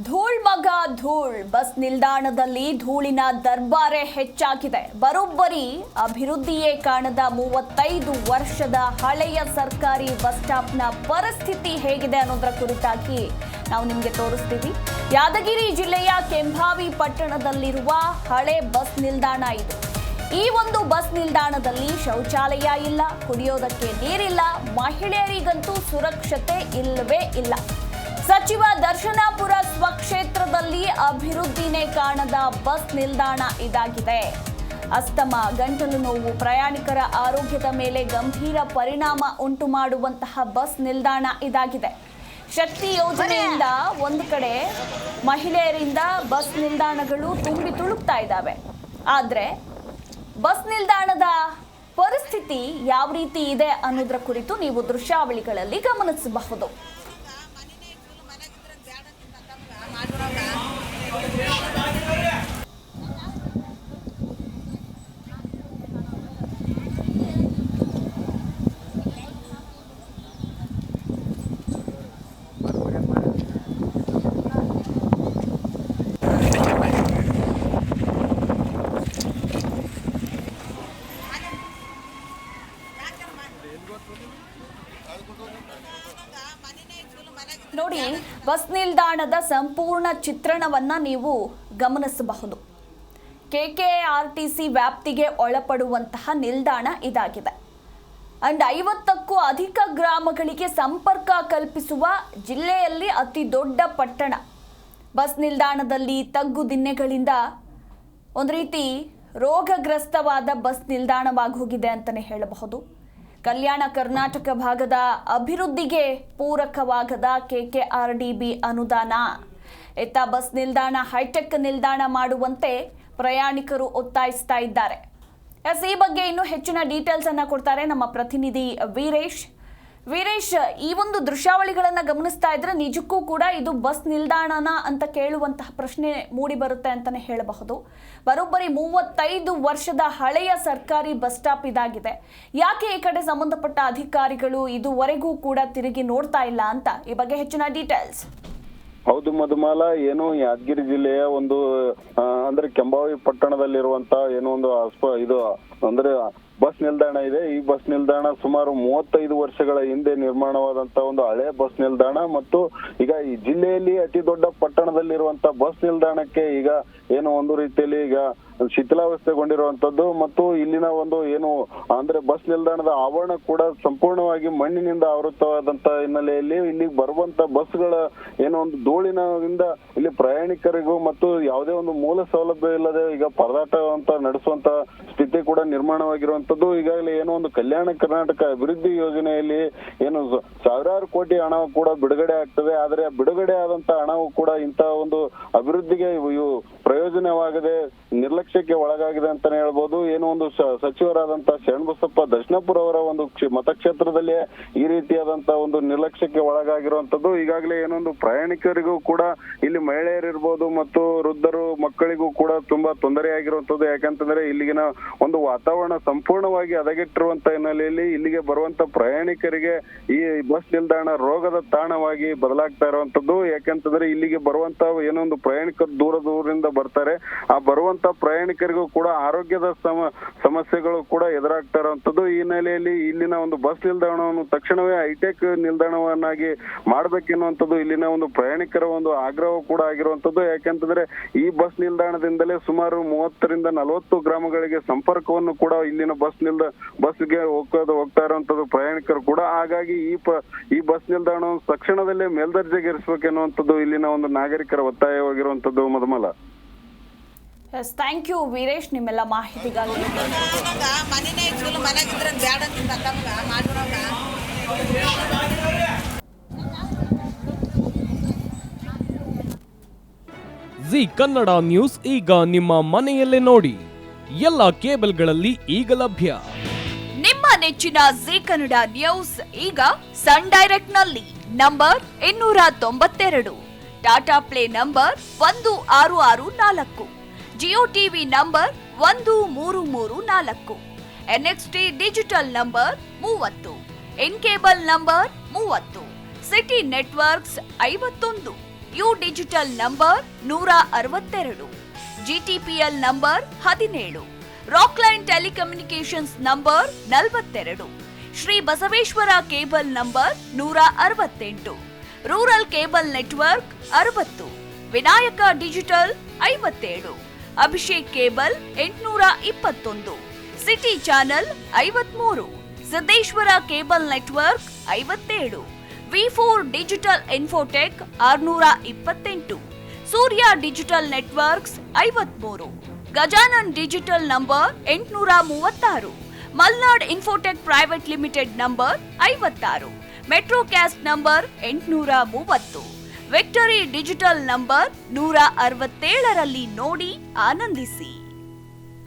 ಧೂಳ್ ಮಗ ಧೂಳ್ ಬಸ್ ನಿಲ್ದಾಣದಲ್ಲಿ ಧೂಳಿನ ದರ್ಬಾರೆ ಹೆಚ್ಚಾಗಿದೆ. ಬರೋಬ್ಬರಿ ಅಭಿವೃದ್ಧಿಯೇ ಕಾಣದ 35 ವರ್ಷದ ಹಳೆಯ ಸರ್ಕಾರಿ ಬಸ್ ಸ್ಟಾಪ್ನ ಪರಿಸ್ಥಿತಿ ಹೇಗಿದೆ ಅನ್ನೋದರ ಕುರಿತಾಗಿ ನಾವು ನಿಮಗೆ ತೋರಿಸ್ತೀವಿ. ಯಾದಗಿರಿ ಜಿಲ್ಲೆಯ ಕೆಂಭಾವಿ ಪಟ್ಟಣದಲ್ಲಿರುವ ಹಳೆ ಬಸ್ ನಿಲ್ದಾಣ ಇದು. ಈ ಒಂದು ಬಸ್ ನಿಲ್ದಾಣದಲ್ಲಿ ಶೌಚಾಲಯ ಇಲ್ಲ, ಕುಡಿಯೋದಕ್ಕೆ ನೀರಿಲ್ಲ, ಮಹಿಳೆಯರಿಗಂತೂ ಸುರಕ್ಷತೆ ಇಲ್ಲವೇ ಇಲ್ಲ. ಸಚಿವ ದರ್ಶನಾಪುರ ಸ್ವಕ್ಷೇತ್ರದಲ್ಲಿ ಅಭಿವೃದ್ಧಿನೇ ಕಾಣದ ಬಸ್ ನಿಲ್ದಾಣ ಇದಾಗಿದೆ. ಅಸ್ತಮ, ಗಂಟಲು ನೋವು, ಪ್ರಯಾಣಿಕರ ಆರೋಗ್ಯದ ಮೇಲೆ ಗಂಭೀರ ಪರಿಣಾಮ ಉಂಟು ಮಾಡುವಂತಹ ಬಸ್ ನಿಲ್ದಾಣ ಇದಾಗಿದೆ. ಶಕ್ತಿ ಯೋಜನೆಯಿಂದ ಒಂದು ಕಡೆ ಮಹಿಳೆಯರಿಂದ ಬಸ್ ನಿಲ್ದಾಣಗಳು ತುಂಬಿ ತುಳುಕ್ತಾ ಇದ್ದಾವೆ. ಆದರೆ ಬಸ್ ನಿಲ್ದಾಣದ ಪರಿಸ್ಥಿತಿ ಯಾವ ರೀತಿ ಇದೆ ಅನ್ನೋದರ ಕುರಿತು ನೀವು ದೃಶ್ಯಾವಳಿಗಳಲ್ಲಿ ಗಮನಿಸಬಹುದು. ನೋಡಿ, ಬಸ್ ನಿಲ್ದಾಣದ ಸಂಪೂರ್ಣ ಚಿತ್ರಣವನ್ನ ನೀವು ಗಮನಿಸಬಹುದು. ಕೆಕೆಆರ್ಟಿಸಿ ವ್ಯಾಪ್ತಿಗೆ ಒಳಪಡುವಂತಹ ನಿಲ್ದಾಣ ಇದಾಗಿದೆ. ಅಂಡ್ 50ಕ್ಕೂ ಅಧಿಕ ಗ್ರಾಮಗಳಿಗೆ ಸಂಪರ್ಕ ಕಲ್ಪಿಸುವ ಜಿಲ್ಲೆಯಲ್ಲಿ ಅತಿ ದೊಡ್ಡ ಪಟ್ಟಣ. ಬಸ್ ನಿಲ್ದಾಣದಲ್ಲಿ ತಗ್ಗು ದಿನ್ನೆಗಳಿಂದ ಒಂದು ರೀತಿ ರೋಗಗ್ರಸ್ತವಾದ ಬಸ್ ನಿಲ್ದಾಣವಾಗಿ ಹೋಗಿದೆ ಅಂತಲೇ ಹೇಳಬಹುದು. ಕಲ್ಯಾಣ ಕರ್ನಾಟಕ ಭಾಗದ ಅಭಿವೃದ್ಧಿಗೆ ಪೂರಕವಾಗದ ಕೆಕೆಆರ್ಡಿಬಿ ಅನುದಾನ. ಇತ್ತ ಬಸ್ ನಿಲ್ದಾಣ ಹೈಟೆಕ್ ನಿಲ್ದಾಣ ಮಾಡುವಂತೆ ಪ್ರಯಾಣಿಕರು ಒತ್ತಾಯಿಸ್ತಾ ಇದ್ದಾರೆ. ಈ ಬಗ್ಗೆ ಇನ್ನೂ ಹೆಚ್ಚಿನ ಡೀಟೇಲ್ಸ್ ಅನ್ನ ಕೊಡ್ತಾರೆ ನಮ್ಮ ಪ್ರತಿನಿಧಿ ವೀರೇಶ್. ಈ ಒಂದು ದೃಶ್ಯಾವಳಿಗಳನ್ನ ಗಮನಿಸ್ತಾ ಇದ್ರೆ ನಿಜಕ್ಕೂ ಕೂಡ ಇದು ಬಸ್ ನಿಲ್ದಾಣನ ಅಂತ ಕೇಳುವಂತಹ ಪ್ರಶ್ನೆ ಮೂಡಿ ಬರುತ್ತೆ ಅಂತಾನೆ ಹೇಳಬಹುದು. ಬರೋಬ್ಬರಿ 35 ವರ್ಷದ ಹಳೆಯ ಸರ್ಕಾರಿ ಬಸ್ ಸ್ಟಾಪ್ ಇದಾಗಿದೆ. ಯಾಕೆ ಈ ಕಡೆ ಸಂಬಂಧಪಟ್ಟ ಅಧಿಕಾರಿಗಳು ಇದುವರೆಗೂ ಕೂಡ ತಿರುಗಿ ನೋಡ್ತಾ ಇಲ್ಲ ಅಂತ ಈ ಬಗ್ಗೆ ಹೆಚ್ಚಿನ ಡೀಟೇಲ್ಸ್. ಹೌದು ಮಧುಮಾಲ, ಏನು ಯಾದಗಿರಿ ಜಿಲ್ಲೆಯ ಒಂದು ಅಂದ್ರೆ ಕೆಂಭಾವಿ ಪಟ್ಟಣದಲ್ಲಿರುವಂತ ಏನೋ ಒಂದು ಇದು ಅಂದ್ರೆ ಬಸ್ ನಿಲ್ದಾಣ ಇದೆ. ಈ ಬಸ್ ನಿಲ್ದಾಣ ಸುಮಾರು 35 ವರ್ಷಗಳ ಹಿಂದೆ ನಿರ್ಮಾಣವಾದಂತ ಒಂದು ಹಳೆ ಬಸ್ ನಿಲ್ದಾಣ ಮತ್ತು ಈಗ ಈ ಜಿಲ್ಲೆಯಲ್ಲಿ ಅತಿ ದೊಡ್ಡ ಪಟ್ಟಣದಲ್ಲಿರುವಂತ ಬಸ್ ನಿಲ್ದಾಣಕ್ಕೆ ಈಗ ಏನು ಒಂದು ರೀತಿಯಲ್ಲಿ ಈಗ ಶಿಥಿಲಾವಸ್ಥೆಗೊಂಡಿರುವಂತದ್ದು ಮತ್ತು ಇಲ್ಲಿನ ಒಂದು ಏನು ಅಂದ್ರೆ ಬಸ್ ನಿಲ್ದಾಣದ ಆವರಣ ಕೂಡ ಸಂಪೂರ್ಣವಾಗಿ ಮಣ್ಣಿನಿಂದ ಆವೃತವಾದಂತ ಹಿನ್ನೆಲೆಯಲ್ಲಿ ಇಲ್ಲಿ ಬರುವಂತ ಬಸ್ಗಳ ಏನೋ ಒಂದು ಧೂಳಿನಿಂದ ಇಲ್ಲಿ ಪ್ರಯಾಣಿಕರಿಗೂ ಮತ್ತು ಯಾವುದೇ ಒಂದು ಮೂಲ ಸೌಲಭ್ಯ ಇಲ್ಲದೆ ಈಗ ಪರದಾಟ ಅಂತ ನಡೆಸುವಂತ ಸ್ಥಿತಿ ಕೂಡ ನಿರ್ಮಾಣವಾಗಿರುವಂತದ್ದು. ಈಗಾಗಲೇ ಏನೋ ಒಂದು ಕಲ್ಯಾಣ ಕರ್ನಾಟಕ ಅಭಿವೃದ್ಧಿ ಯೋಜನೆಯಲ್ಲಿ ಏನು ಸಾವಿರಾರು ಕೋಟಿ ಹಣ ಕೂಡ ಬಿಡುಗಡೆ ಆಗ್ತದೆ. ಆದರೆ ಬಿಡುಗಡೆ ಆದಂತ ಹಣವು ಕೂಡ ಇಂತಹ ಒಂದು ಅಭಿವೃದ್ಧಿಗೆ ಪ್ರಯೋಜನವಾಗದೆ ನಿರ್ಲಕ್ಷ್ಯಕ್ಕೆ ಒಳಗಾಗಿದೆ ಅಂತಾನೆ ಹೇಳ್ಬೋದು. ಏನೋ ಒಂದು ಸಚಿವರಾದಂತ ಶರಣಬಸಪ್ಪ ದರ್ಶನಾಪುರ ಅವರ ಒಂದು ಮತಕ್ಷೇತ್ರದಲ್ಲಿ ಈ ರೀತಿಯಾದಂತ ಒಂದು ನಿರ್ಲಕ್ಷ್ಯಕ್ಕೆ ಒಳಗಾಗಿರುವಂತದ್ದು. ಈಗಾಗಲೇ ಏನೊಂದು ಪ್ರಯಾಣಿಕರಿಗೂ ಕೂಡ ಇಲ್ಲಿ ಮಹಿಳೆಯರಿರ್ಬೋದು ಮತ್ತು ವೃದ್ಧರು ಮಕ್ಕಳಿಗೂ ಕೂಡ ತುಂಬಾ ತೊಂದರೆಯಾಗಿರುವಂತದ್ದು. ಯಾಕಂತಂದ್ರೆ ಇಲ್ಲಿಗಿನ ಒಂದು ವಾತಾವರಣ ಸಂಪೂರ್ಣವಾಗಿ ಹದಗೆಟ್ಟಿರುವಂತ ಹಿನ್ನೆಲೆಯಲ್ಲಿ ಇಲ್ಲಿಗೆ ಬರುವಂತ ಪ್ರಯಾಣಿಕರಿಗೆ ಈ ಬಸ್ ನಿಲ್ದಾಣ ರೋಗದ ತಾಣವಾಗಿ ಬದಲಾಗ್ತಾ ಇರುವಂತದ್ದು. ಯಾಕಂತಂದ್ರೆ ಇಲ್ಲಿಗೆ ಬರುವಂತ ಏನೊಂದು ಪ್ರಯಾಣಿಕರು ದೂರದಿಂದ ಬರ್ತಾರೆ. ಆ ಬರುವಂತ ಪ್ರಯಾಣಿಕರಿಗೂ ಕೂಡ ಆರೋಗ್ಯದ ಸಮಸ್ಯೆಗಳು ಕೂಡ ಎದುರಾಗ್ತಾ ಇರುವಂತದ್ದು. ಈ ಹಿನ್ನೆಲೆಯಲ್ಲಿ ಇಲ್ಲಿನ ಒಂದು ಬಸ್ ನಿಲ್ದಾಣವನ್ನು ತಕ್ಷಣವೇ ಹೈಟೆಕ್ ನಿಲ್ದಾಣವನ್ನಾಗಿ ಮಾಡ್ಬೇಕೆನ್ನುವಂಥದ್ದು ಇಲ್ಲಿನ ಒಂದು ಪ್ರಯಾಣಿಕರ ಒಂದು ಆಗ್ರಹ ಕೂಡ ಆಗಿರುವಂತದ್ದು. ಯಾಕಂತಂದ್ರೆ ಈ ಬಸ್ ನಿಲ್ದಾಣದಿಂದಲೇ ಸುಮಾರು 30ರಿಂದ 40 ಗ್ರಾಮಗಳಿಗೆ ಸಂಪರ್ಕವನ್ನು ಕೂಡ ಇಲ್ಲಿನ ಬಸ್ಗೆ ಹೋಗ್ತಾ ಇರುವಂತದ್ದು ಪ್ರಯಾಣಿಕರು ಕೂಡ. ಹಾಗಾಗಿ ಈ ಬಸ್ ನಿಲ್ದಾಣವನ್ನು ತಕ್ಷಣದಲ್ಲೇ ಮೇಲ್ದರ್ಜೆಗೇರಿಸಬೇಕೆನ್ನುವಂಥದ್ದು ಇಲ್ಲಿನ ಒಂದು ನಾಗರಿಕರ ಒತ್ತಾಯವಾಗಿರುವಂತದ್ದು ಮಧುಮಾಲ. ಥ್ಯಾಂಕ್ ಯು ವೀರೇಶ್, ನಿಮ್ಮೆಲ್ಲ ಮಾಹಿತಿಗಾಗಿ. ಜಿ ಕನ್ನಡ ನ್ಯೂಸ್ ಈಗ ನಿಮ್ಮ ಮನೆಯಲ್ಲೇ ನೋಡಿ. ಎಲ್ಲ ಕೇಬಲ್ಗಳಲ್ಲಿ ಈಗ ಲಭ್ಯ. ನಿಮ್ಮ ನೆಚ್ಚಿನ ಜಿ ಕನ್ನಡ ನ್ಯೂಸ್ ಈಗ ಸನ್ ಡೈರೆಕ್ಟ್ ನಲ್ಲಿ number 292, Tata play number 1664, Jio TV number 1334, NXT digital number 30, in cable number 30, city networks 51, U digital number 162, GTPL number 17, Rockline telecommunications number 42, Shri Basaveshwara cable number 168, rural cable network 60, Vinayaka digital 57, Abhishek cable 821, city channel 53, Siddeshwara cable network 57, V4 digital Infotech 628, Surya digital networks 53, Gajanan digital number 836, Malnad Infotech Private Limited number 56, Metrocast number 830, Victory Digital number 167ರಲ್ಲಿ ನೋಡಿ ಆನಂದಿಸಿ.